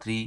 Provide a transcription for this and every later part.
3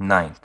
9th۔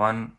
1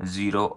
0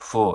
4۔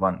1۔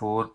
4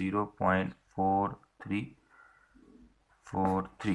0.4343۔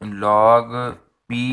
log p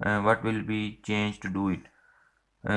what will be changed to do it.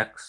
x